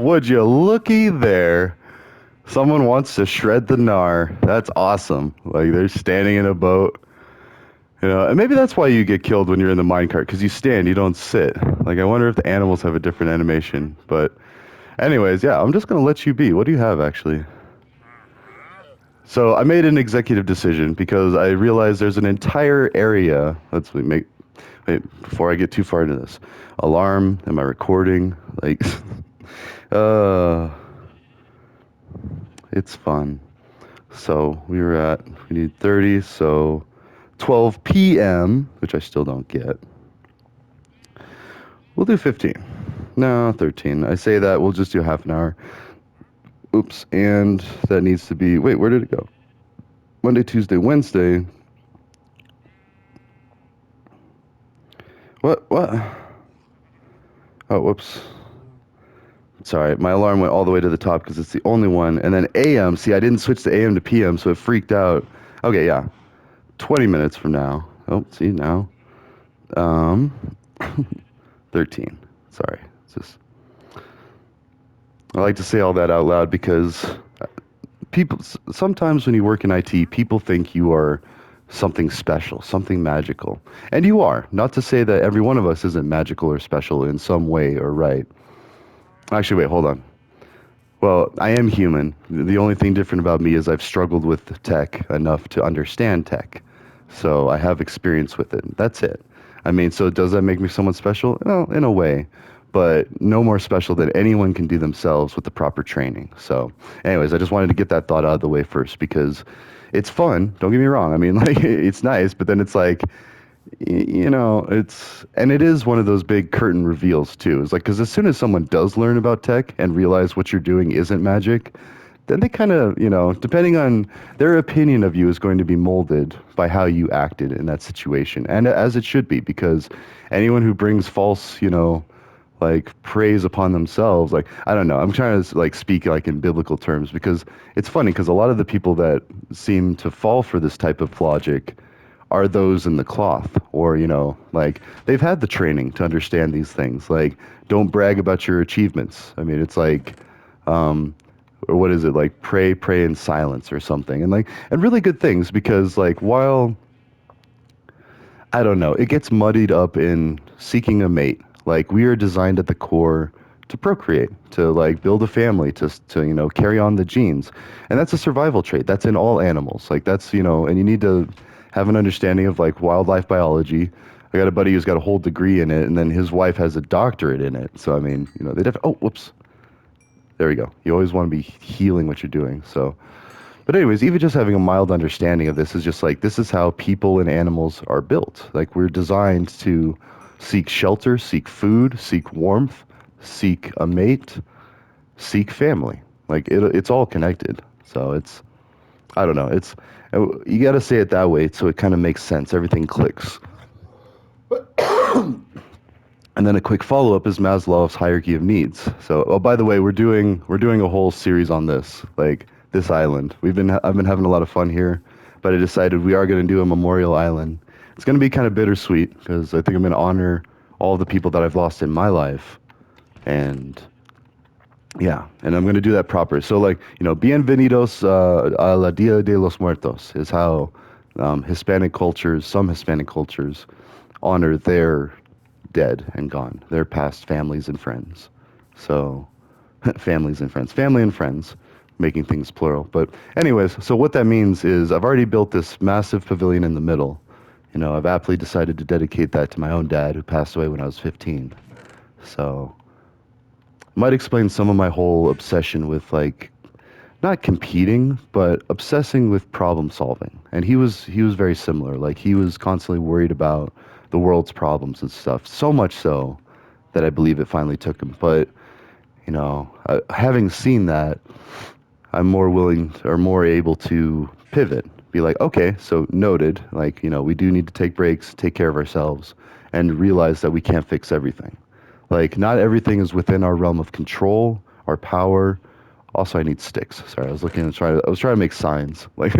Would you looky there? Someone wants to shred the gnar. That's awesome. Like they're standing in a boat, and maybe that's why you get killed when you're in the minecart because you stand, you don't sit. Like I wonder if the animals have a different animation. But anyways, yeah, I'm just gonna let you be. What do you have actually? So I made an executive decision because I realized there's an entire area. Let's make wait before I get too far into this. Alarm. Am I recording? Like, uh, it's fun. So we need 30, so 12 p.m., which I still don't get. We'll do 15. No, 13. I say that, we'll just do half an hour. Oops, and that needs to be, wait, where did it go? Monday, Tuesday, Wednesday. What? Oh, whoops. Sorry, my alarm went all the way to the top because it's the only one. And then AM, see, I didn't switch to AM to PM, so it freaked out. Okay, yeah. 20 minutes from now. Oh, see, now. Um, 13. Sorry. It's just I like to say all that out loud because people sometimes when you work in IT, people think you are something special, something magical. And you are. Not to say that every one of us isn't magical or special in some way or right. Actually, wait, hold on. Well, I am human. The only thing different about me is I've struggled with tech enough to understand tech. So I have experience with it. That's it. I mean, so does that make me someone special? Well, in a way, but no more special than anyone can do themselves with the proper training. So, anyways, I just wanted to get that thought out of the way first because it's fun. Don't get me wrong. I mean, like, it's nice, but then it's like, and it is one of those big curtain reveals too. It's like, because as soon as someone does learn about tech and realize what you're doing isn't magic, then they kind of, depending on their opinion of you is going to be molded by how you acted in that situation. And as it should be, because anyone who brings false, like praise upon themselves, like, I don't know, I'm trying to like speak like in biblical terms because it's funny because a lot of the people that seem to fall for this type of logic are those in the cloth or like they've had the training to understand these things, like don't brag about your achievements. I mean, it's like or what is it, like pray in silence or something, and really good things because like while I don't know, it gets muddied up in seeking a mate. Like we are designed at the core to procreate, to like build a family, to carry on the genes, and that's a survival trait. That's in all animals. Like that's and you need to have an understanding of like wildlife biology. I got a buddy who's got a whole degree in it, and then his wife has a doctorate in it. So I mean, they'd have. Oh, whoops. There we go. You always want to be healing what you're doing. So. But anyways, even just having a mild understanding of this is just like this is how people and animals are built. Like we're designed to seek shelter, seek food, seek warmth, seek a mate, seek family. Like it's all connected. So it's I don't know. It's you got to say it that way so it kind of makes sense. Everything clicks. And then a quick follow up is Maslow's hierarchy of needs. So, oh, by the way, we're doing a whole series on this, like this island. I've been having a lot of fun here, but I decided we are going to do a memorial island. It's going to be kind of bittersweet because I think I'm going to honor all the people that I've lost in my life, and yeah, and I'm going to do that proper. So, like bienvenidos a la Dia de los Muertos is how some Hispanic cultures honor their dead and gone, their past families and friends. So, families and friends, family and friends, making things plural. But, anyways, so what that means is I've already built this massive pavilion in the middle. I've aptly decided to dedicate that to my own dad who passed away when I was 15. So, might explain some of my whole obsession with like not competing, but obsessing with problem solving. And he was very similar. Like he was constantly worried about the world's problems and stuff. So much so that I believe it finally took him. But having seen that, I'm more willing or more able to pivot. Be like, okay, so noted. Like we do need to take breaks, take care of ourselves, and realize that we can't fix everything. Like not everything is within our realm of control, our power. Also, I need sticks. Sorry, I was trying to make signs. Like,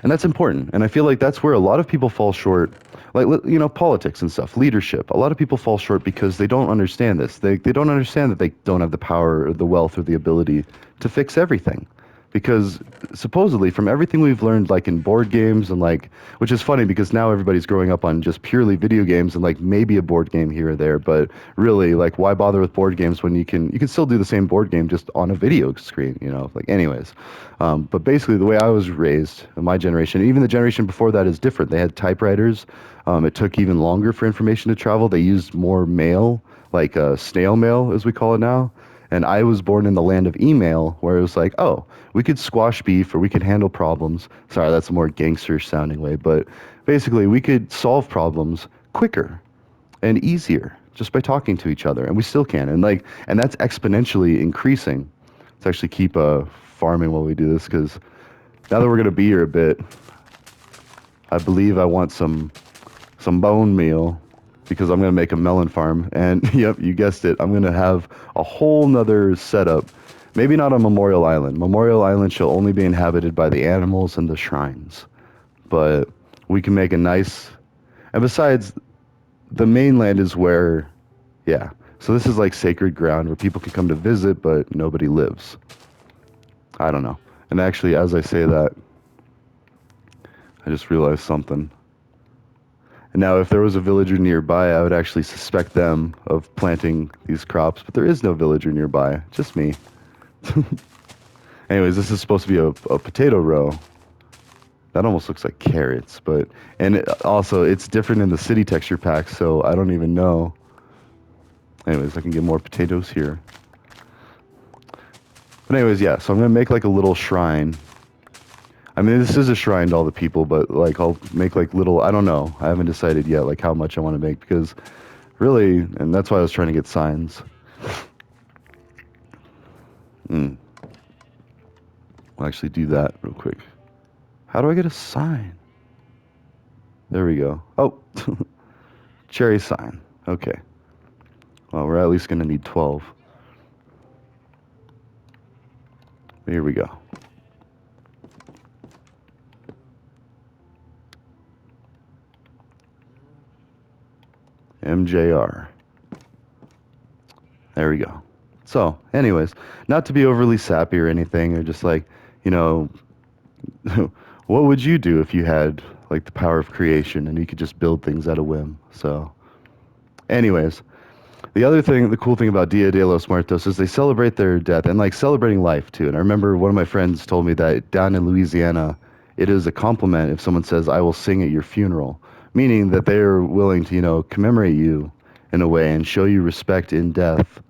and that's important. And I feel like that's where a lot of people fall short like politics and stuff, leadership. A lot of people fall short because they don't understand this. They don't understand that they don't have the power or the wealth or the ability to fix everything. Because supposedly from everything we've learned, like in board games and like, which is funny because now everybody's growing up on just purely video games and like maybe a board game here or there, but really like why bother with board games when you can still do the same board game just on a video screen, like anyways. But basically the way I was raised in my generation, even the generation before that is different. They had typewriters. It took even longer for information to travel. They used more mail, like snail mail as we call it now. And I was born in the land of email, where it was like, oh, we could squash beef or we could handle problems. Sorry, that's a more gangster sounding way, but basically we could solve problems quicker and easier just by talking to each other, and we still can. And that's exponentially increasing. Let's actually keep farming while we do this, because now that we're gonna be here a bit, I believe I want some bone meal, because I'm going to make a melon farm. And yep, you guessed it. I'm going to have a whole nother setup. Maybe not on Memorial Island. Memorial Island shall only be inhabited by the animals and the shrines. But we can make a nice... And besides, the mainland is where... Yeah. So this is like sacred ground where people can come to visit, but nobody lives. I don't know. And actually, as I say that, I just realized something. Now, if there was a villager nearby, I would actually suspect them of planting these crops, but there is no villager nearby, just me. Anyways, this is supposed to be a potato row. That almost looks like carrots, and also it's different in the city texture pack, so I don't even know. Anyways, I can get more potatoes here. But anyways, yeah, so I'm going to make like a little shrine. I mean, this is a shrine to all the people, but like I'll make like little, I don't know. I haven't decided yet like how much I want to make, because really, and that's why I was trying to get signs. I'll actually do that real quick. How do I get a sign? There we go. Oh, cherry sign. Okay. Well, we're at least going to need 12. Here we go. MJR. There we go. So, anyways, not to be overly sappy or anything, or just like, what would you do if you had like the power of creation and you could just build things at a whim? So, anyways, the cool thing about Dia de los Muertos is they celebrate their death and like celebrating life too. And I remember one of my friends told me that down in Louisiana, it is a compliment if someone says, "I will sing at your funeral," meaning that they are willing to, commemorate you in a way and show you respect in death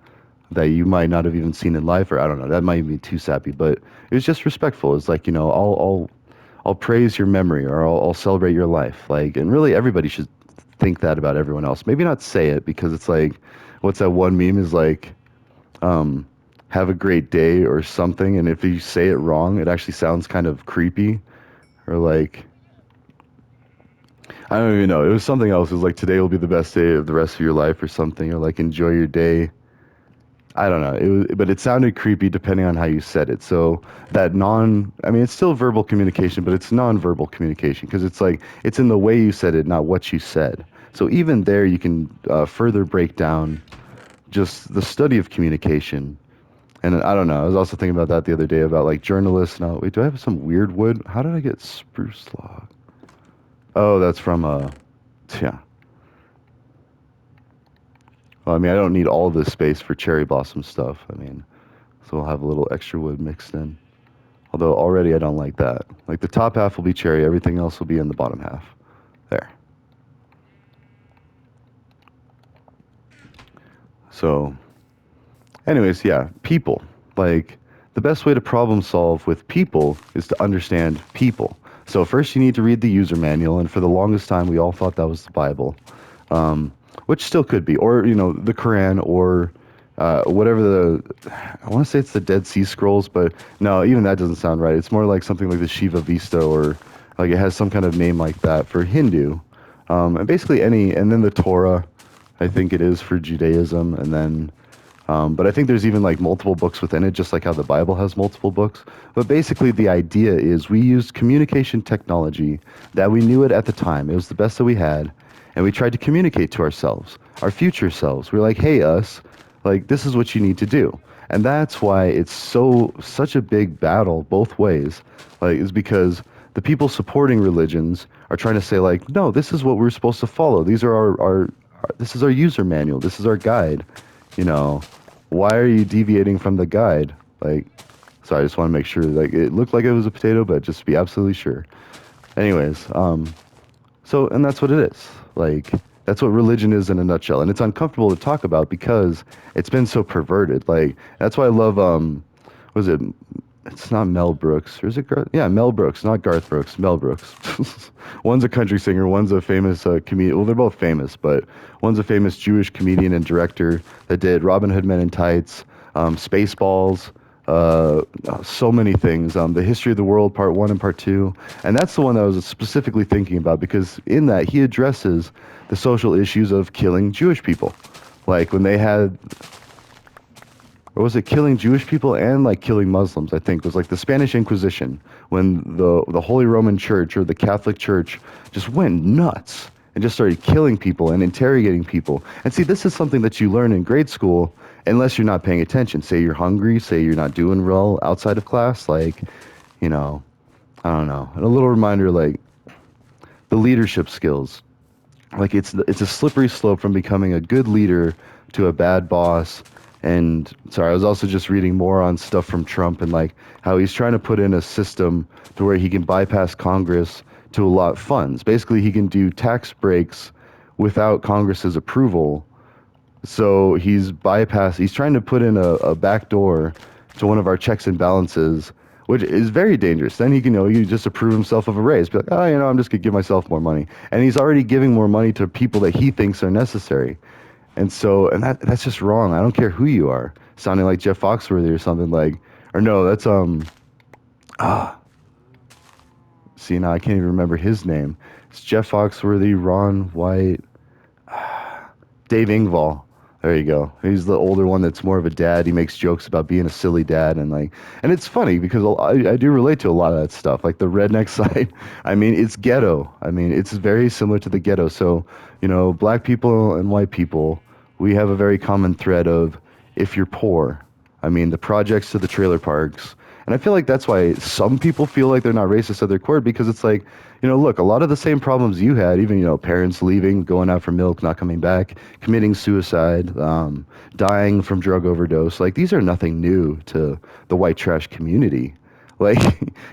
that you might not have even seen in life, or I don't know, that might be too sappy, but it was just respectful. It's like, I'll praise your memory, or I'll celebrate your life. Like, and really everybody should think that about everyone else. Maybe not say it, because it's like, what's that one meme is like, have a great day or something, and if you say it wrong, it actually sounds kind of creepy, or like, I don't even know. It was something else. It was like, today will be the best day of the rest of your life or something, or like, enjoy your day. I don't know. But it sounded creepy depending on how you said it. So I mean, it's still verbal communication, but it's non-verbal communication, because it's like, it's in the way you said it, not what you said. So even there, you can further break down just the study of communication. And I don't know. I was also thinking about that the other day about like journalists. Now, wait, do I have some weird wood? How did I get spruce log? Oh, that's from yeah. Well, I mean, I don't need all this space for cherry blossom stuff. I mean, so I'll have a little extra wood mixed in. Although already I don't like that. Like the top half will be cherry, everything else will be in the bottom half. There. So, anyways, yeah, people. Like, the best way to problem solve with people is to understand people. So first you need to read the user manual, and for the longest time we all thought that was the Bible. Which still could be, or the Quran, or whatever I want to say it's the Dead Sea Scrolls, but no, even that doesn't sound right. It's more like something like the Shiva Vista, or like it has some kind of name like that for Hindu, and basically and then the Torah, I think it is for Judaism, and then, but I think there's even like multiple books within it, just like how the Bible has multiple books. But basically the idea is we used communication technology that we knew it at the time. It was the best that we had. and we tried to communicate to ourselves, our future selves. We're like, hey, us, like, this is what you need to do. And that's why it's such a big battle both ways, like, is because the people supporting religions are trying to say, like, no, this is what we're supposed to follow. These are our this is our user manual. This is our guide. You know, why are you deviating from the guide? Like, sorry, I just want to make sure. Like, it looked like it was a potato, but just to be absolutely sure. Anyways, so, and that's what it is. Like, that's what religion is in a nutshell. And it's uncomfortable to talk about because it's been so perverted. Like, that's why I love, was it, it's not Mel Brooks, or is it Garth? Yeah, Mel Brooks, not Garth Brooks, Mel Brooks. One's a country singer, one's a famous comedian. Well, they're both famous, but one's a famous Jewish comedian and director that did Robin Hood Men in Tights, Spaceballs, so many things. The History of the World, Part 1 and Part 2. And that's the one that I was specifically thinking about because in that he addresses the social issues of killing Jewish people. Like when they had, or was it killing Jewish people and like killing Muslims, I think, was like the Spanish Inquisition when the Holy Roman Church or the Catholic Church just went nuts and just started killing people and interrogating people. And see, this is something that you learn in grade school unless you're not paying attention. Say you're hungry, say you're not doing well outside of class, like, you know, I don't know. And a little reminder, like, the leadership skills. Like, it's a slippery slope from becoming a good leader to a bad boss. And sorry, I was also just reading more on stuff from Trump and like how he's trying to put in a system to where he can bypass Congress to allot funds. Basically, he can do tax breaks without Congress's approval. So he's trying to put in a back door to one of our checks and balances, which is very dangerous. Then he can, you just approve himself of a raise. Be like, oh, I'm just going to give myself more money. And he's already giving more money to people that he thinks are necessary. And so, and that's just wrong. I don't care who you are. Sounding like Jeff Foxworthy or something like, or no, that's, see, now I can't even remember his name. It's Jeff Foxworthy, Ron White, Dave Ingvall. There you go. He's the older one that's more of a dad. He makes jokes about being a silly dad and like, and it's funny because I do relate to a lot of that stuff. Like the redneck side, I mean, it's ghetto. I mean, it's very similar to the ghetto. So, black people and white people, we have a very common thread of if you're poor, I mean, the projects to the trailer parks. And I feel like that's why some people feel like they're not racist at their core because it's like, look, a lot of the same problems you had, even, parents leaving, going out for milk, not coming back, committing suicide, dying from drug overdose. Like, these are nothing new to the white trash community. Like,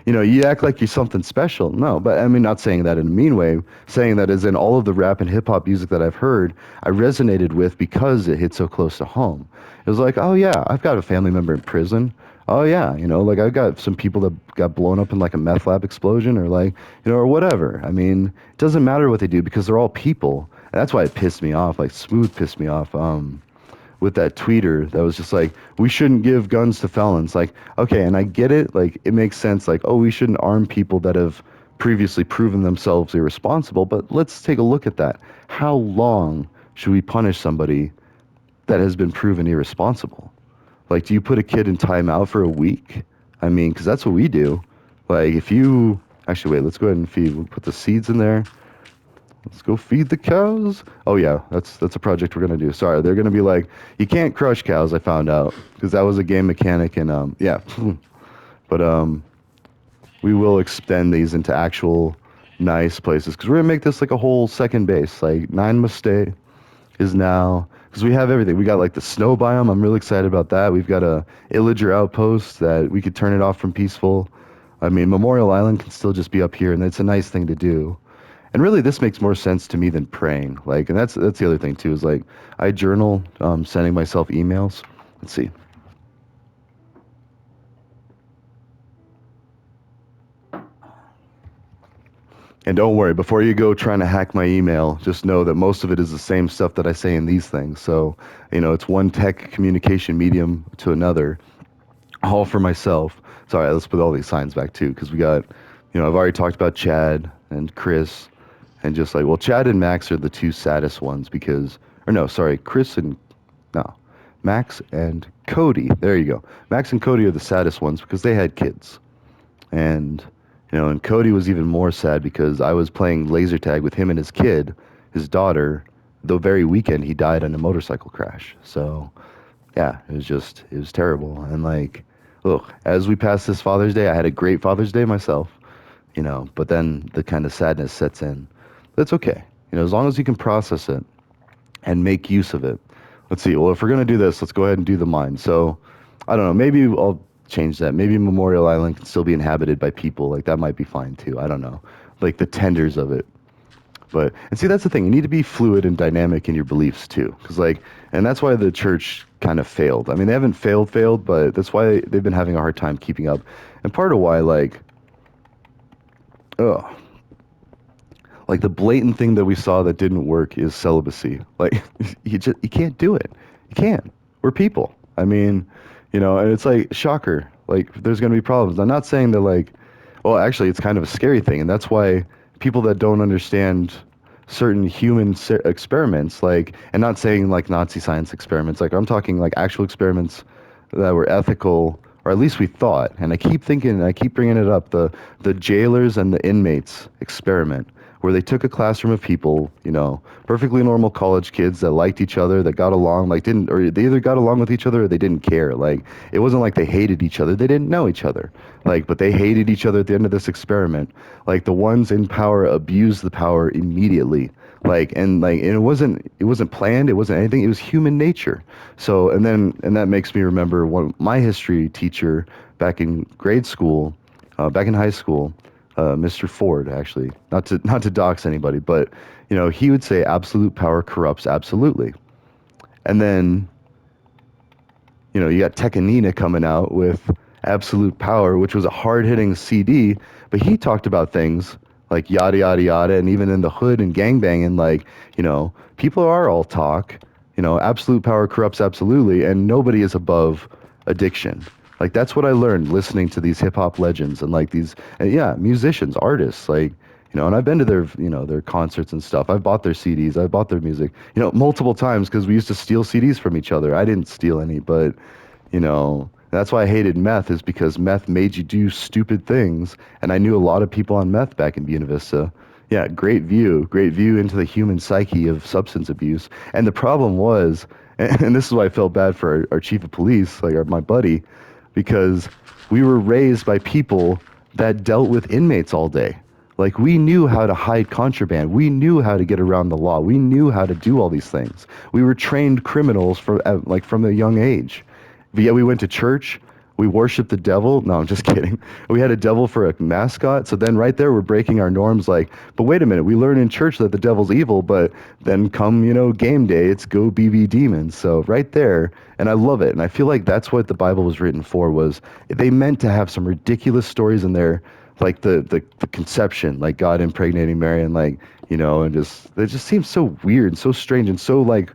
you act like you're something special. No, but I mean, not saying that in a mean way, saying that as in all of the rap and hip hop music that I've heard, I resonated with because it hit so close to home. It was like, oh yeah, I've got a family member in prison. Oh yeah, like I've got some people that got blown up in like a meth lab explosion or like, or whatever. I mean, it doesn't matter what they do because they're all people. And that's why it pissed me off, like Smooth pissed me off with that tweeter that was just like, we shouldn't give guns to felons. Like, okay, and I get it, like it makes sense, like, oh, we shouldn't arm people that have previously proven themselves irresponsible, but let's take a look at that. How long should we punish somebody that has been proven irresponsible? Like, do you put a kid in timeout for a week? I mean, because that's what we do. Like, if you... Actually, wait, let's go ahead and feed. We'll put the seeds in there. Let's go feed the cows. Oh, yeah, that's a project we're going to do. Sorry, they're going to be like, you can't crush cows, I found out. Because that was a game mechanic, and, yeah. But, we will extend these into actual nice places. Because we're going to make this like a whole second base. Like, Nine Mistake is now... Because we have everything. We got like the snow biome. I'm really excited about that. We've got a Illager outpost that we could turn it off from peaceful. I mean, Memorial Island can still just be up here, and it's a nice thing to do. And really, this makes more sense to me than praying. Like, and that's the other thing too. Is like I journal, sending myself emails. Let's see. And don't worry, before you go trying to hack my email, just know that most of it is the same stuff that I say in these things. So, it's one tech communication medium to another, all for myself. Sorry, let's put all these signs back too, because we got, I've already talked about Chad and Chris, and just like, well, Chad and Max are the two saddest ones because, or no, sorry, Max and Cody. There you go. Max and Cody are the saddest ones because they had kids. And... and Cody was even more sad because I was playing laser tag with him and his kid, his daughter, the very weekend he died in a motorcycle crash. So yeah, it was terrible. And like, look, as we passed this Father's Day, I had a great Father's Day myself, but then the kind of sadness sets in. That's okay. As long as you can process it and make use of it. Let's see. Well, if we're going to do this, let's go ahead and do the mine. So I don't know. Maybe I'll change that. Maybe Memorial Island can still be inhabited by people. Like that might be fine too. I don't know. Like the tenders of it. And see, that's the thing. You need to be fluid and dynamic in your beliefs too. And that's why the church kind of failed. I mean, they haven't failed, but that's why they've been having a hard time keeping up. And part of why, ugh, like the blatant thing that we saw that didn't work is celibacy. Like, you can't do it. You can't. We're people. I mean, and it's like, shocker. Like, there's going to be problems. I'm not saying that, well, actually, it's kind of a scary thing. And that's why people that don't understand certain human experiments, and not saying like Nazi science experiments, like I'm talking like actual experiments that were ethical, or at least we thought. And I keep thinking, I keep bringing it up, the jailers and the inmates experiment, where they took a classroom of people, perfectly normal college kids that liked each other, that got along, or they either got along with each other or they didn't care. Like, it wasn't like they hated each other. They didn't know each other. But they hated each other at the end of this experiment. Like, the ones in power abused the power immediately. And it wasn't planned. It wasn't anything. It was human nature. So, and that makes me remember my history teacher back in grade school, back in high school, Mr. Ford, actually, not to dox anybody, but he would say absolute power corrupts absolutely. And then you got Tekanina coming out with Absolute Power, which was a hard-hitting CD, but he talked about things like yada yada yada, and even in the hood and gangbanging, people are all talk. Absolute power corrupts absolutely, and nobody is above addiction. Like, that's what I learned listening to these hip hop legends and yeah, musicians, artists, and I've been to their concerts and stuff. I've bought their CDs, I've bought their music, multiple times, because we used to steal CDs from each other. I didn't steal any, but that's why I hated meth, is because meth made you do stupid things. And I knew a lot of people on meth back in Buena Vista. Yeah, great view into the human psyche of substance abuse. And the problem was, and this is why I felt bad for our chief of police, my buddy, because we were raised by people that dealt with inmates all day. Like, we knew how to hide contraband. We knew how to get around the law. We knew how to do all these things. We were trained criminals from a young age. But yet we went to church. We worshiped the devil. No, I'm just kidding. We had a devil for a mascot. So then right there, we're breaking our norms. But wait a minute. We learn in church that the devil's evil, but then come, game day, it's go BB demons. So right there, and I love it. And I feel like that's what the Bible was written for, was they meant to have some ridiculous stories in there, like the conception, like God impregnating Mary, and and it just seems so weird and so strange and so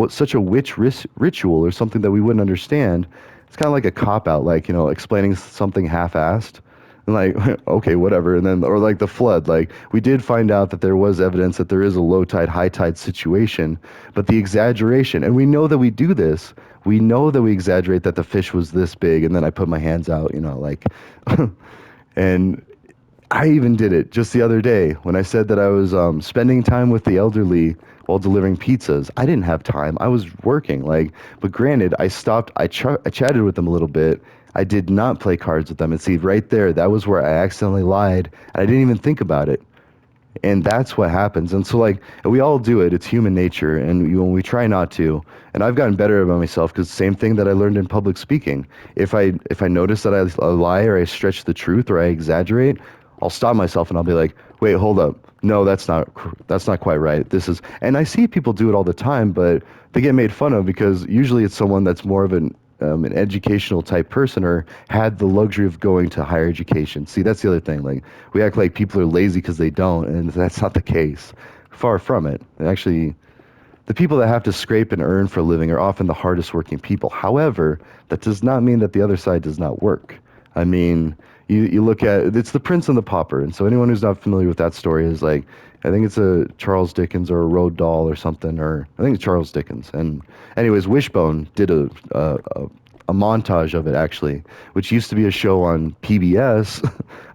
such a witch ritual or something that we wouldn't understand. It's kind of like a cop out, explaining something half-assed, and okay, whatever. And then, or the flood, we did find out that there was evidence that there is a low tide, high tide situation, but the exaggeration, and we know that we do this. We know that we exaggerate that the fish was this big, and then I put my hands out, and I even did it just the other day when I said that I was spending time with the elderly while delivering pizzas. I didn't have time. I was working. But granted, I stopped. I chatted with them a little bit. I did not play cards with them. And see, right there, that was where I accidentally lied. And I didn't even think about it. And that's what happens. And so, we all do it. It's human nature. And when we try not to, and I've gotten better about myself, because same thing that I learned in public speaking. If I notice that I lie, or I stretch the truth, or I exaggerate, I'll stop myself and I'll be like, wait, hold up. No, that's not quite right. And I see people do it all the time, but they get made fun of because usually it's someone that's more of an educational type person, or had the luxury of going to higher education. See, that's the other thing. We act like people are lazy because they don't, and that's not the case. Far from it. Actually, the people that have to scrape and earn for a living are often the hardest working people. However, that does not mean that the other side does not work. I mean, you look at, it's The Prince and the Pauper. And so anyone who's not familiar with that story is I think it's a Charles Dickens or a Roald Dahl or something, or I think it's Charles Dickens. And anyways, Wishbone did a a montage of it actually, which used to be a show on PBS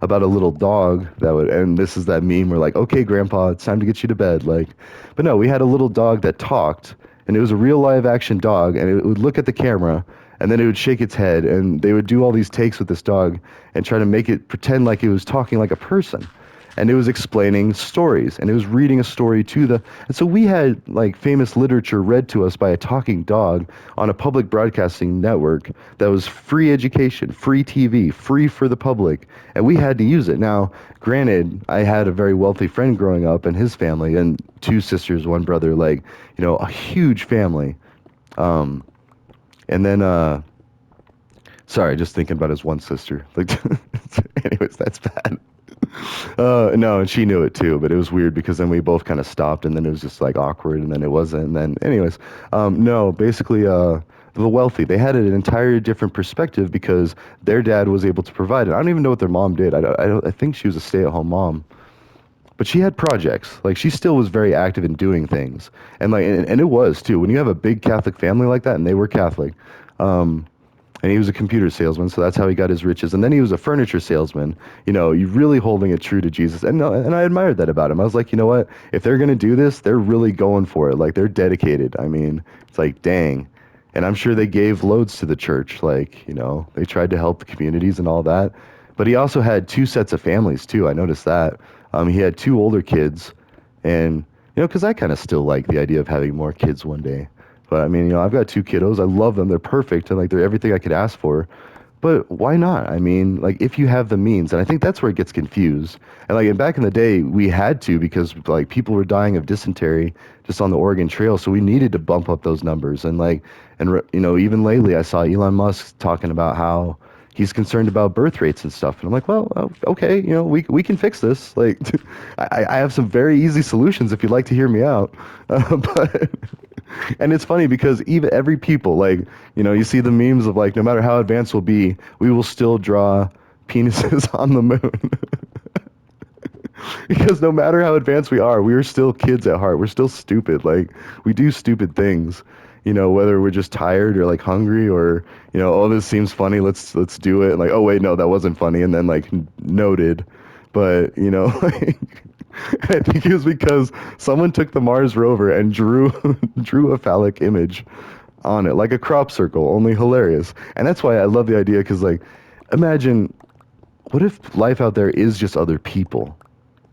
about a little dog that would, and this is that meme where like, okay, grandpa, it's time to get you to bed. Like, but no, we had a little dog that talked, and it was a real live action dog, and it would look at the camera, and then it would shake its head, and they would do all these takes with this dog and try to make it pretend like it was talking like a person. And it was explaining stories, and it was reading a story to the, and so we had like famous literature read to us by a talking dog on a public broadcasting network that was free education, free TV, free for the public, and we had to use it. Now, granted, I had a very wealthy friend growing up and his family, and two sisters, one brother, like, a huge family. Um, and then, sorry, just thinking about his one sister. Like, anyways, that's bad. No, and she knew it too, but it was weird because then we both kind of stopped, and then it was just like awkward, and then it wasn't. And then, anyways, no, basically, the wealthy, they had an entirely different perspective because their dad was able to provide it. I don't even know what their mom did. I think she was a stay-at-home mom, but she had projects. Like she still was very active in doing things, and like, and it was too. When you have a big Catholic family like that, and they were Catholic. And he was a computer salesman, so that's how he got his riches. And then he was a furniture salesman. You really holding it true to Jesus. And I admired that about him. I was like, you know what? If they're gonna do this, they're really going for it. Like they're dedicated. I mean, it's like, dang. And I'm sure they gave loads to the church. Like, they tried to help the communities and all that. But he also had two sets of families too. I noticed that. He had two older kids, and because I kind of still like the idea of having more kids one day. But I mean, I've got two kiddos. I love them. They're perfect, and like they're everything I could ask for. But why not? I mean, like if you have the means, and I think that's where it gets confused. And like back in the day, we had to because like people were dying of dysentery just on the Oregon Trail, so we needed to bump up those numbers. And like, and even lately, I saw Elon Musk talking about how he's concerned about birth rates and stuff. And I'm like, well, okay, we can fix this. Like, I have some very easy solutions if you'd like to hear me out. But and it's funny because even every people, like, you see the memes of like, no matter how advanced we'll be, we will still draw penises on the moon. Because no matter how advanced we are still kids at heart. We're still stupid. Like, we do stupid things. Whether we're just tired or like hungry or, oh, this seems funny, let's do it. And like, oh wait, no, that wasn't funny. And then like noted. But, like, I think it was because someone took the Mars rover and drew drew a phallic image on it, like a crop circle, only hilarious. And that's why I love the idea, because like, imagine, what if life out there is just other people?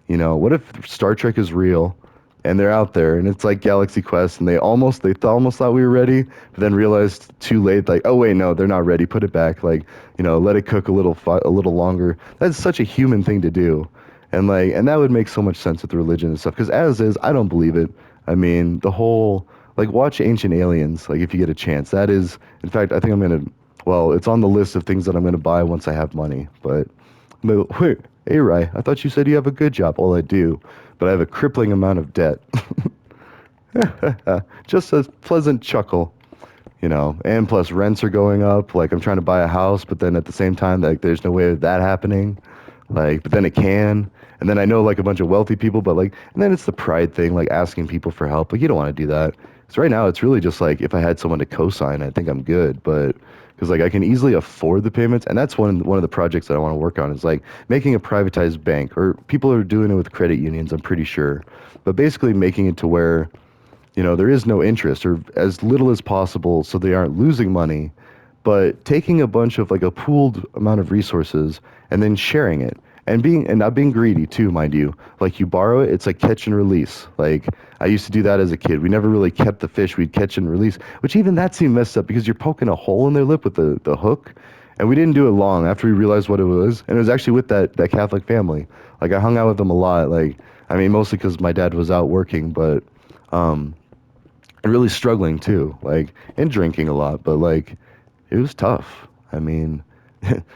What if Star Trek is real and they're out there and it's like Galaxy Quest, and they almost thought we were ready, but then realized too late, like, oh wait, no, they're not ready. Put it back, like, let it cook a little longer. That's such a human thing to do. And like, and that would make so much sense with religion and stuff. Because as is, I don't believe it. I mean, the whole, like, watch Ancient Aliens, like if you get a chance. That is, in fact, I think I'm gonna. Well, it's on the list of things that I'm gonna buy once I have money. But wait, A-Rye, I thought you said you have a good job. Well, I do, but I have a crippling amount of debt. Just a pleasant chuckle. And plus rents are going up. Like I'm trying to buy a house, but then at the same time, like there's no way of that happening. Like, but then it can. And then I know like a bunch of wealthy people, but like, and then it's the pride thing, like asking people for help. Like you don't want to do that. Because right now it's really just like if I had someone to co-sign, I think I'm good. But because like I can easily afford the payments, and that's one of the projects that I want to work on is like making a privatized bank, or people are doing it with credit unions, I'm pretty sure. But basically making it to where there is no interest or as little as possible, so they aren't losing money, but taking a bunch of like a pooled amount of resources and then sharing it, and not being greedy too, mind you. Like you borrow it, it's like catch and release. Like I used to do that as a kid. We never really kept the fish, we'd catch and release, which even that seemed messed up because you're poking a hole in their lip with the hook. And we didn't do it long after we realized what it was. And it was actually with that Catholic family. Like I hung out with them a lot. Like, I mean, mostly because my dad was out working, but and really struggling too, like, and drinking a lot, but like, it was tough. I mean,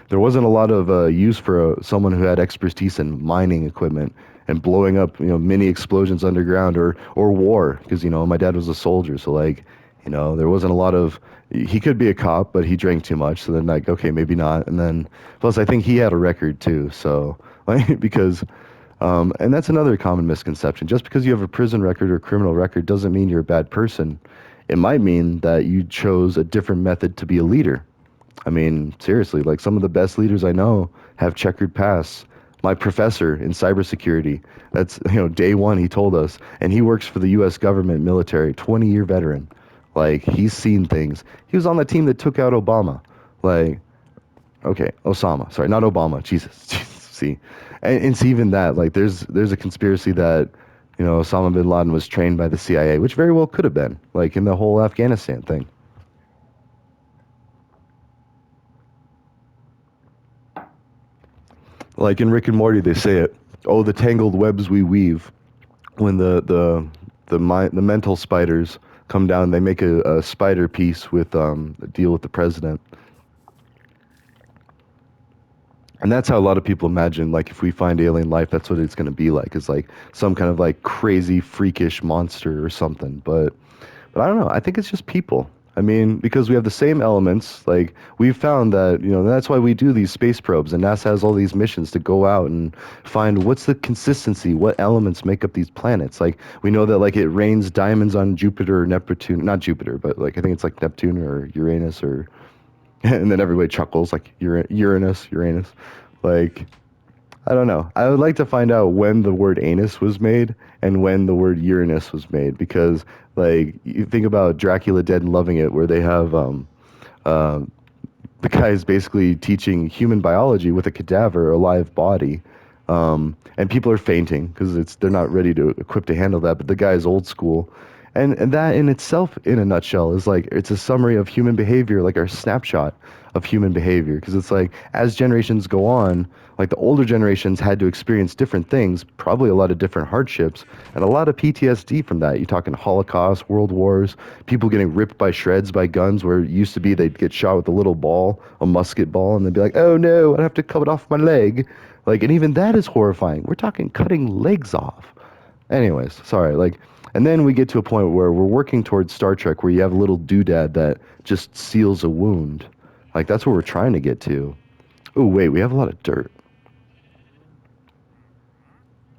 there wasn't a lot of use for someone who had expertise in mining equipment and blowing up, mini explosions underground or war, because my dad was a soldier, so like, there wasn't a lot of. He could be a cop, but he drank too much, so then like, okay, maybe not. And then plus, I think he had a record too, so like because. And that's another common misconception. Just because you have a prison record or criminal record doesn't mean you're a bad person. It might mean that you chose a different method to be a leader. I mean, seriously, like some of the best leaders I know have checkered pasts. My professor in cybersecurity, that's, day one, he told us, and he works for the US government military, 20-year veteran. Like, he's seen things. He was on the team that took out Obama. Like, okay, Osama. Sorry, not Obama. Jesus. Jesus. See, and see even that. Like, there's a conspiracy that Osama bin Laden was trained by the CIA, which very well could have been. Like in the whole Afghanistan thing. Like in Rick and Morty, they say it. Oh, the tangled webs we weave. When the mental spiders come down, they make a spider piece with a deal with the president. And that's how a lot of people imagine, like, if we find alien life, that's what it's going to be like. It's like some kind of like crazy, freakish monster or something. But I don't know. I think it's just people. I mean, because we have the same elements. Like we've found that, that's why we do these space probes, and NASA has all these missions to go out and find what's the consistency, what elements make up these planets. Like we know that like it rains diamonds on Jupiter or Neptune, not Jupiter, but like I think it's like Neptune or Uranus or and then everybody chuckles like Uranus. Like, I don't know. I would like to find out when the word anus was made and when the word Uranus was made because, like, you think about Dracula Dead and Loving It, where they have uh, the guy is basically teaching human biology with a cadaver, a live body, and people are fainting because they're not ready to equip to handle that. But the guy is old school, and that in itself, in a nutshell, is like it's a summary of human behavior, like our snapshot of human behavior. Because it's like as generations go on, like the older generations had to experience different things, probably a lot of different hardships, and a lot of PTSD from that. You're talking Holocaust, World Wars, people getting ripped by shreds by guns, where it used to be they'd get shot with a little ball, a musket ball, and they'd be like, "Oh no, I have to cut it off my leg." Like, and even that is horrifying. We're talking cutting legs off. Anyways, sorry. Like, and then we get to a point where we're working towards Star Trek, where you have a little doodad that just seals a wound. Like, that's what we're trying to get to. Oh, wait, we have a lot of dirt.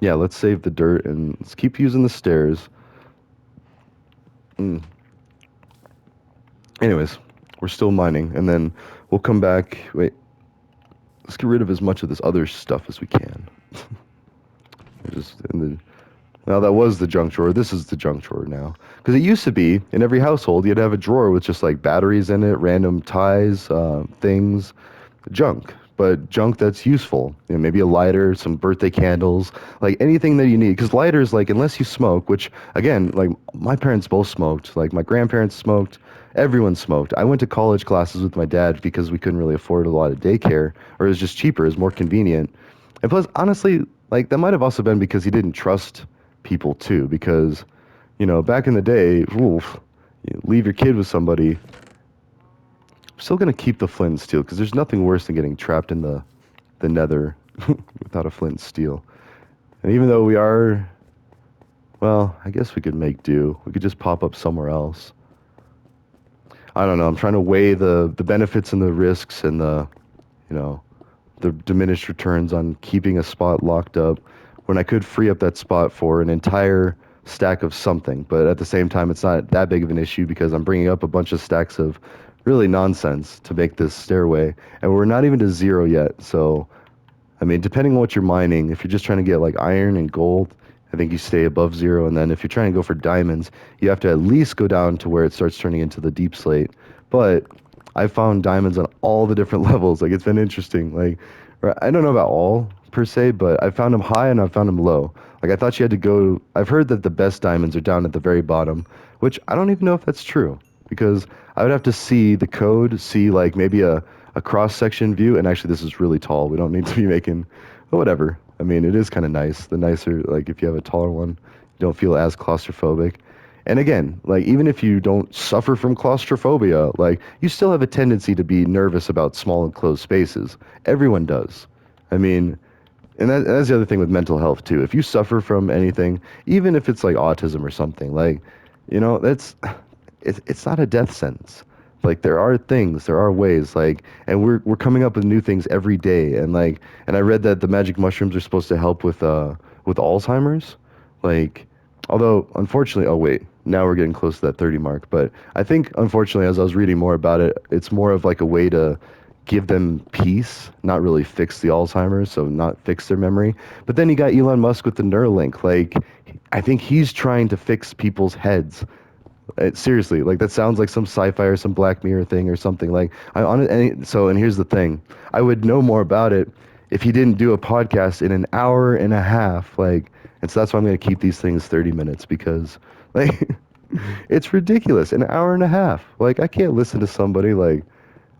Yeah, let's save the dirt and let's keep using the stairs. Mm. Anyways, we're still mining, and then we'll come back. Wait, let's get rid of as much of this other stuff as we can. Just in the Now that was the junk drawer. This is the junk drawer now. Because it used to be in every household, you'd have a drawer with just like batteries in it, random ties, things, junk. But junk that's useful. Maybe a lighter, some birthday candles, like anything that you need. Because lighters, like unless you smoke, which again, like my parents both smoked. Like my grandparents smoked. Everyone smoked. I went to college classes with my dad because we couldn't really afford a lot of daycare, or it was just cheaper, it was more convenient. And plus, honestly, like that might have also been because he didn't trust people too, because back in the day, oof, leave your kid with somebody. I'm still gonna keep the flint and steel because there's nothing worse than getting trapped in the nether without a flint and steel. And even though we are, well, I guess we could make do. We could just pop up somewhere else. I don't know. I'm trying to weigh the benefits and the risks and you know the diminished returns on keeping a spot locked up when I could free up that spot for an entire stack of something. But at the same time, it's not that big of an issue because I'm bringing up a bunch of stacks of really nonsense to make this stairway. And we're not even to zero yet. So, I mean, depending on what you're mining, if you're just trying to get like iron and gold, I think you stay above zero. And then if you're trying to go for diamonds, you have to at least go down to where it starts turning into the deep slate. But I found diamonds on all the different levels. Like it's been interesting. Like I don't know about all per se, but I found them high and I found them low. Like I thought you had to go. I've heard that the best diamonds are down at the very bottom, which I don't even know if that's true because I would have to see the code, see like maybe a cross section view. And actually, this is really tall. We don't need to be making, but whatever. I mean, it is kind of nice. The nicer, like if you have a taller one, you don't feel as claustrophobic. And again, like even if you don't suffer from claustrophobia, like you still have a tendency to be nervous about small enclosed spaces. Everyone does. I mean, and that's the other thing with mental health too. If you suffer from anything, even if it's like autism or something, like, that's it's not a death sentence. Like there are things, there are ways, like, and we're coming up with new things every day. And like, and I read that the magic mushrooms are supposed to help with Alzheimer's, like. Although, unfortunately, oh wait, now we're getting close to that 30 mark. But I think, unfortunately, as I was reading more about it, it's more of like a way to give them peace, not really fix the Alzheimer's, so not fix their memory. But then you got Elon Musk with the Neuralink. Like, I think he's trying to fix people's heads. Seriously, like that sounds like some sci-fi or some Black Mirror thing or something. Like I on it, and here's the thing, I would know more about it if he didn't do a podcast in an hour and a half. Like, and so that's why I'm going to keep these things 30 minutes because, like, it's ridiculous. An hour and a half. Like I can't listen to somebody like.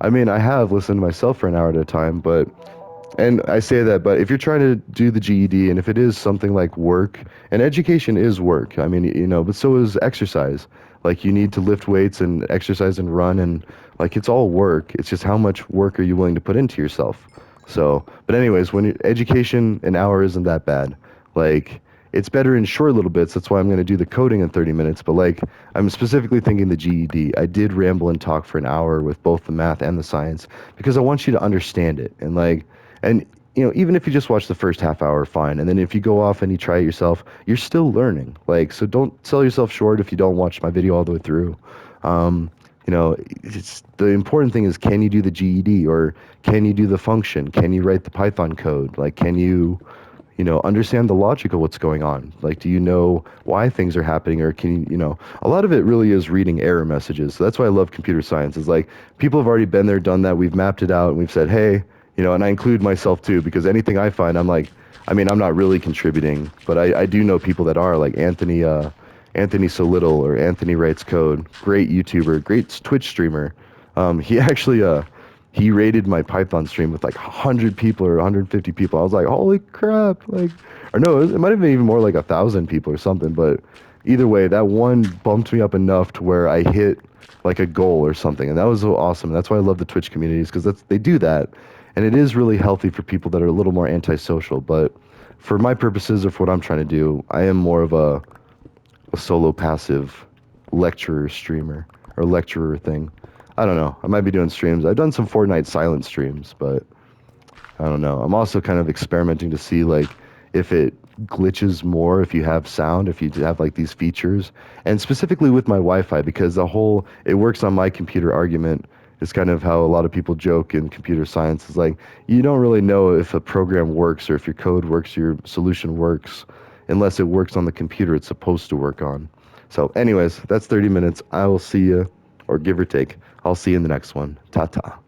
I mean, I have listened to myself for an hour at a time, but and I say that, but if you're trying to do the GED, and if it is something like work, and education is work, I mean, but so is exercise. Like you need to lift weights and exercise and run, and like it's all work. It's just how much work are you willing to put into yourself. So, but anyways, education, an hour isn't that bad. Like it's better in short little bits. That's why I'm going to do the coding in 30 minutes. But like I'm specifically thinking the GED. I did ramble and talk for an hour with both the math and the science because I want you to understand it and like and even if you just watch the first half hour, fine. And then if you go off and you try it yourself, you're still learning. Like, so don't sell yourself short if you don't watch my video all the way through. Um, it's the important thing is can you do the GED or can you do the function? Can you write the Python code? Like, can you, understand the logic of what's going on? Like, do you know why things are happening or can a lot of it really is reading error messages. So that's why I love computer science is like people have already been there, done that. We've mapped it out and we've said, hey, and I include myself too, because anything I find, I'm like, I mean, I'm not really contributing, but I do know people that are, like Anthony So Little or Anthony Writes Code, great YouTuber, great Twitch streamer. He actually, he rated my Python stream with like 100 people or 150 people. I was like, holy crap. Like, or no, it might have been even more like 1,000 people or something, but either way, that one bumped me up enough to where I hit like a goal or something. And that was so awesome. That's why I love the Twitch communities because they do that. And it is really healthy for people that are a little more antisocial. But for my purposes of what I'm trying to do, I am more of a solo passive lecturer streamer or lecturer thing. I don't know. I might be doing streams. I've done some Fortnite silent streams, but I don't know. I'm also kind of experimenting to see like if it glitches more if you have sound, if you have like these features, and specifically with my Wi-Fi because the whole it works on my computer argument is kind of how a lot of people joke in computer science. Is like you don't really know if a program works or if your code works, your solution works, unless it works on the computer it's supposed to work on. So, anyways, that's 30 minutes. I will see you, or give or take. I'll see you in the next one. Ta ta.